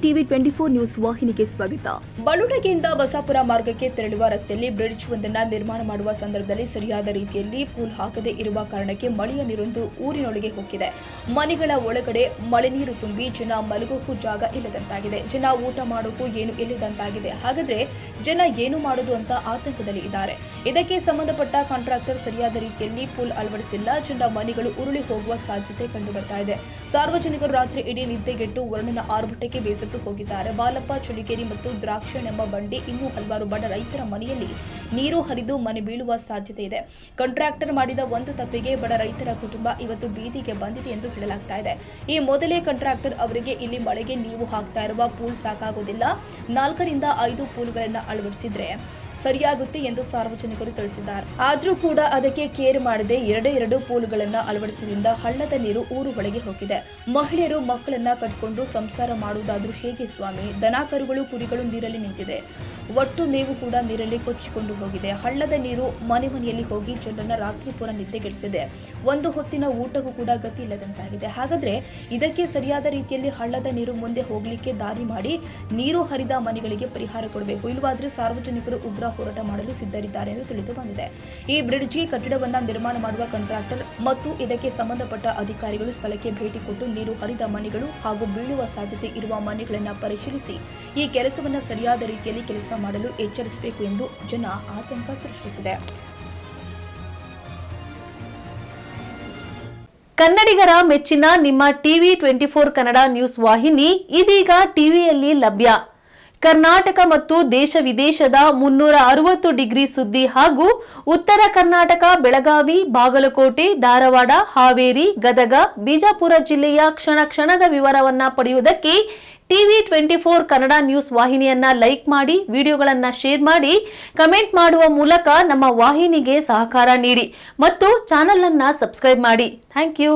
TV 24 news ವಾಹಿನಿಗೆ ಸ್ವಾಗತ. ಬಳುಟಗಿಯಿಂದ ಬಸಾಪುರ ಮಾರ್ಗಕ್ಕೆ ತೆರಳುವ ರಸ್ತೆಯಲ್ಲಿ ಬ್ರಿಡ್ಜ್ ಒಂದನ್ನು ನಿರ್ಮಾಣ ಮಾಡುವ ಸಂದರ್ಭದಲ್ಲಿ ಸರಿಯಾದ ರೀತಿಯಲ್ಲಿ ಪೂಲ್ ಹಾಕದೇ ಇರುವ ಕಾರಣಕ್ಕೆ ಮಳೆಯ ನೀರೊಂದು ಊರಿನೊಳಗೆ ಹೋಗಿದೆ. ಮನೆಗಳ ಒಳಗಡೆ ಮಳೆ ನೀರು ತುಂಬಿ ಜನ ಮಲಗೋಕ್ಕೂ ಜಾಗ ಇಲ್ಲದಂತಾಗಿದೆ. ಜನ ಊಟ ಮಾಡೋಕ್ಕೂ ಏನು ಇಲ್ಲದಂತಾಗಿದೆ. ಹಾಗಾದ್ರೆ ಜನ ಏನು ಮಾಡೋದು ಅಂತ ಆತಂಕದಲ್ಲಿ ಇದ್ದಾರೆ. ಇದಕ್ಕೆ ಸಂಬಂಧಪಟ್ಟ ಕಾಂಟ್ರಾಕ್ಟರ್ ಸರಿಯಾದ ರೀತಿಯಲ್ಲಿ ಪೂಲ್ ಅಳವಡಿಸಿಲ್ಲ. ಜನ ಮನೆಗಳು ಉರುಳಿ ಹೋಗುವ ಸಾಧ್ಯತೆ ಕಂಡು ಬರ್ತಾ ಇದೆ. ಸಾರ್ವಜನಿಕರು ರಾತ್ರಿ ಇಡೀ ನಿದ್ದೆಗೆಟ್ಟು ವರ್ಣನ ಆರ್ಭಟಕ್ಕೆ ಬೇಸತ್ತು ಹೋಗಿದ್ದಾರೆ. ಬಾಲಪ್ಪ, ಚುಳಿಗೇರಿ ಮತ್ತು ದ್ರಾಕ್ಷಣೆಂಬ ಬಂಡಿ ಇನ್ನೂ ಹಲವಾರು ಬಡ ರೈತರ ಮನೆಯಲ್ಲಿ ನೀರು ಹರಿದು ಮನೆ ಬೀಳುವ ಸಾಧ್ಯತೆ ಇದೆ. ಕಾಂಟ್ರಾಕ್ಟರ್ ಮಾಡಿದ ಒಂದು ತಪ್ಪಿಗೆ ಬಡ ರೈತರ ಕುಟುಂಬ ಇವತ್ತು ಬೀದಿಗೆ ಬಂದಿದೆ ಎಂದು ಹೇಳಲಾಗ್ತಾ ಇದೆ. ಈ ಮೊದಲೇ ಕಾಂಟ್ರಾಕ್ಟರ್ ಅವರಿಗೆ ಇಲ್ಲಿ ಮಳೆಗೆ ನೀವು ಹಾಕ್ತಾ ಇರುವ ಪೂಲ್ ಸಾಕಾಗೋದಿಲ್ಲ, 4 ರಿಂದ 5 ಪೂಲ್ಗಳನ್ನು ಅಳವಡಿಸಿದ್ರೆ ಸರಿಯಾಗುತ್ತೆ ಎಂದು ಸಾರ್ವಜನಿಕರು ತಿಳಿಸಿದ್ದಾರೆ. ಆದರೂ ಕೂಡ ಅದಕ್ಕೆ ಕೇರ್ ಮಾಡದೆ 2 ಪೂಲ್ಗಳನ್ನು ಅಳವಡಿಸಿದ್ರಿಂದ ಹಳ್ಳದ ನೀರು ಊರು ಒಳಗೆ ಹೋಗಿದೆ. ಮಹಿಳೆಯರು ಮಕ್ಕಳನ್ನ ಕಟ್ಕೊಂಡು ಸಂಸಾರ ಮಾಡುವುದಾದ್ರೂ ಹೇಗೆ ಸ್ವಾಮಿ? ದನ ಕರುಗಳು ಕುರಿಗಳು ನೀರಲ್ಲಿ ನಿಂತಿದೆ. ಒಟ್ಟು ಮೇವು ಕೂಡ ನೀರಲ್ಲಿ ಕೊಚ್ಚಿಕೊಂಡು ಹೋಗಿದೆ. ಹಳ್ಳದ ನೀರು ಮನೆಯಲ್ಲಿ ಹೋಗಿ ಜನರನ್ನ ರಾತ್ರಿ ಪೂರ ನಿದ್ದೆಗೆಡಿಸಿದೆ. ಒಂದು ಹೊತ್ತಿನ ಊಟಕ್ಕೂ ಕೂಡ ಗತಿ ಇಲ್ಲದಂತಾಗಿದೆ. ಹಾಗಾದ್ರೆ ಇದಕ್ಕೆ ಸರಿಯಾದ ರೀತಿಯಲ್ಲಿ ಹಳ್ಳದ ನೀರು ಮುಂದೆ ಹೋಗ್ಲಿಕ್ಕೆ ದಾರಿ ಮಾಡಿ ನೀರು ಹರಿದ ಮನೆಗಳಿಗೆ ಪರಿಹಾರ ಕೊಡಬೇಕು. ಇಲ್ಲವಾದ್ರೆ ಸಾರ್ವಜನಿಕರು ಉಗ್ರ ಹೋರಾಟ ಮಾಡಲು ಸಿದ್ಧರಿದ್ದಾರೆ ಎಂದು ತಿಳಿದು ಬಂದಿದೆ. ಈ ಬ್ರಿಡ್ಜ್ಗೆ ಕಟ್ಟಡವನ್ನ ನಿರ್ಮಾಣ ಮಾಡುವ ಕಾಂಟ್ರಾಕ್ಟರ್ ಮತ್ತು ಇದಕ್ಕೆ ಸಂಬಂಧಪಟ್ಟ ಅಧಿಕಾರಿಗಳು ಸ್ಥಳಕ್ಕೆ ಭೇಟಿ ಕೊಟ್ಟು ನೀರು ಹರಿದ ಮನೆಗಳು ಹಾಗೂ ಬೀಳುವ ಸಾಧ್ಯತೆ ಇರುವ ಮನೆಗಳನ್ನು ಪರಿಶೀಲಿಸಿ ಈ ಕೆಲಸವನ್ನ ಸರಿಯಾದ ರೀತಿಯಲ್ಲಿ ಕೆಲಸ ಮಾಡಲು ಎಚ್ಚರಿಸಬೇಕು ಎಂದು ಜನ ಆತಂಕ ಸೃಷ್ಟಿಸಿದೆ. ಕನ್ನಡಿಗರ ಮೆಚ್ಚಿನ ನಿಮ್ಮ ಟಿವಿ 24 ಕನ್ನಡ ನ್ಯೂಸ್ ವಾಹಿನಿ ಇದೀಗ ಟಿವಿಯಲ್ಲಿ ಲಭ್ಯ. ಕರ್ನಾಟಕ ಮತ್ತು ದೇಶ ವಿದೇಶದ 360 ಡಿಗ್ರಿ ಸುದ್ದಿ ಹಾಗೂ ಉತ್ತರ ಕರ್ನಾಟಕ, ಬೆಳಗಾವಿ, ಬಾಗಲಕೋಟೆ, ಧಾರವಾಡ, ಹಾವೇರಿ, ಗದಗ, ಬಿಜಾಪುರ ಜಿಲ್ಲೆಯ ಕ್ಷಣ ಕ್ಷಣದ ವಿವರವನ್ನ ಪಡೆಯುವುದಕ್ಕೆ ಟಿವಿ 24 ಕನ್ನಡ ನ್ಯೂಸ್ ವಾಹಿನಿಯನ್ನ ಲೈಕ್ ಮಾಡಿ, ವಿಡಿಯೋಗಳನ್ನ ಶೇರ್ ಮಾಡಿ, ಕಮೆಂಟ್ ಮಾಡುವ ಮೂಲಕ ನಮ್ಮ ವಾಹಿನಿಗೆ ಸಹಕಾರ ನೀಡಿ ಮತ್ತು ಚಾನೆಲ್ ಅನ್ನ ಸಬ್ಸ್ಕ್ರೈಬ್ ಮಾಡಿ. Thank you.